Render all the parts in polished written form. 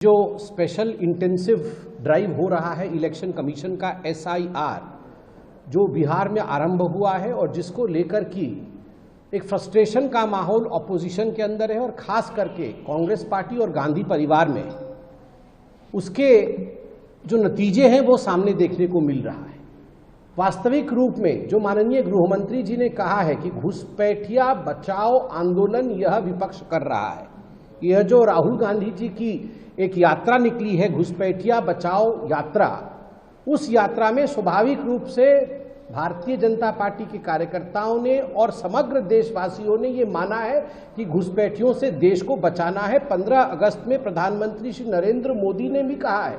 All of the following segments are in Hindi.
जो स्पेशल इंटेंसिव ड्राइव हो रहा है इलेक्शन कमीशन का SIR जो बिहार में आरंभ हुआ है और जिसको लेकर की एक फ्रस्ट्रेशन का माहौल ऑपोजिशन के अंदर है और खास करके कांग्रेस पार्टी और गांधी परिवार में उसके जो नतीजे हैं वो सामने देखने को मिल रहा है। वास्तविक रूप में जो माननीय गृह मंत्री जी ने कहा है कि घुसपैठिया बचाओ आंदोलन यह विपक्ष कर रहा है, यह जो राहुल गांधी जी की एक यात्रा निकली है घुसपैठिया बचाओ यात्रा, उस यात्रा में स्वाभाविक रूप से भारतीय जनता पार्टी के कार्यकर्ताओं ने और समग्र देशवासियों ने ये माना है कि घुसपैठियों से देश को बचाना है। 15 अगस्त में प्रधानमंत्री श्री नरेंद्र मोदी ने भी कहा है,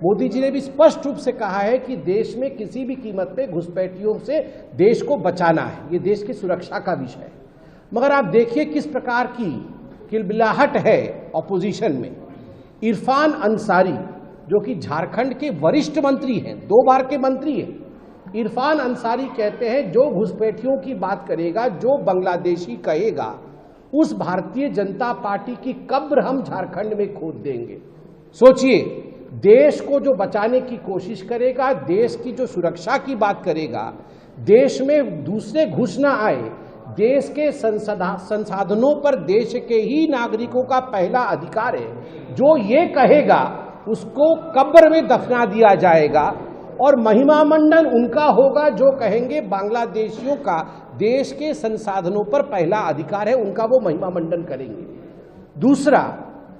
मोदी जी ने भी स्पष्ट रूप से कहा है कि देश में किसी भी कीमत पे घुसपैठियों से देश को बचाना है, ये देश की सुरक्षा का विषय है। मगर आप देखिए किस प्रकार की किलबिलाहट है ऑपोजिशन में। इरफान अंसारी जो कि झारखंड के वरिष्ठ मंत्री हैं, 2 बार के मंत्री हैं, इरफान अंसारी कहते हैं जो घुसपैठियों की बात करेगा, जो बांग्लादेशी कहेगा, उस भारतीय जनता पार्टी की कब्र हम झारखंड में खोद देंगे। सोचिए, देश को जो बचाने की कोशिश करेगा, देश की जो सुरक्षा की बात करेगा, देश में दूसरे घुस ना आए, देश के संसाधनों पर देश के ही नागरिकों का पहला अधिकार है, जो ये कहेगा उसको कब्र में दफना दिया जाएगा और महिमा मंडन उनका होगा जो कहेंगे बांग्लादेशियों का देश के संसाधनों पर पहला अधिकार है, उनका वो महिमा मंडन करेंगे। दूसरा,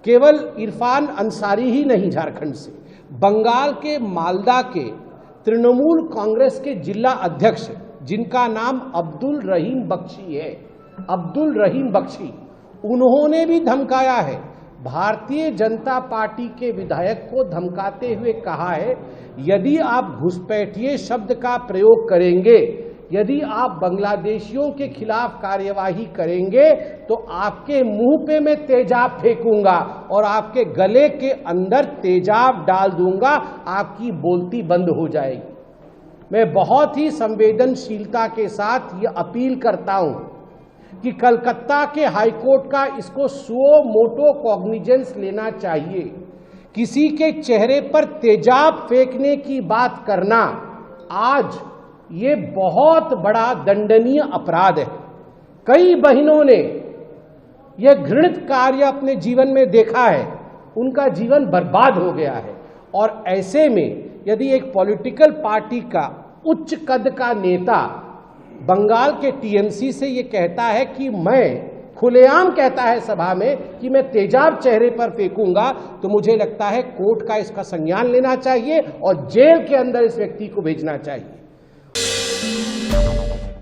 केवल इरफान अंसारी ही नहीं, झारखंड से बंगाल के मालदा के तृणमूल कांग्रेस के जिला अध्यक्ष जिनका नाम अब्दुल रहीम बख्शी है, अब्दुल रहीम बख्शी, उन्होंने भी धमकाया है। भारतीय जनता पार्टी के विधायक को धमकाते हुए कहा है यदि आप घुसपैठिए शब्द का प्रयोग करेंगे, यदि आप बांग्लादेशियों के खिलाफ कार्यवाही करेंगे तो आपके मुंह पे मैं तेजाब फेंकूंगा और आपके गले के अंदर तेजाब डाल दूंगा, आपकी बोलती बंद हो जाएगी। मैं बहुत ही संवेदनशीलता के साथ ये अपील करता हूं कि कलकत्ता के हाईकोर्ट का इसको सुओ मोटो कॉग्निजेंस लेना चाहिए। किसी के चेहरे पर तेजाब फेंकने की बात करना आज ये बहुत बड़ा दंडनीय अपराध है। कई बहनों ने यह घृणित कार्य अपने जीवन में देखा है, उनका जीवन बर्बाद हो गया है। और ऐसे में यदि एक पॉलिटिकल पार्टी का उच्च कद का नेता बंगाल के TMC से ये कहता है कि मैं खुलेआम कहता है सभा में कि मैं तेजाब चेहरे पर फेंकूंगा, तो मुझे लगता है कोर्ट का इसका संज्ञान लेना चाहिए और जेल के अंदर इस व्यक्ति को भेजना चाहिए।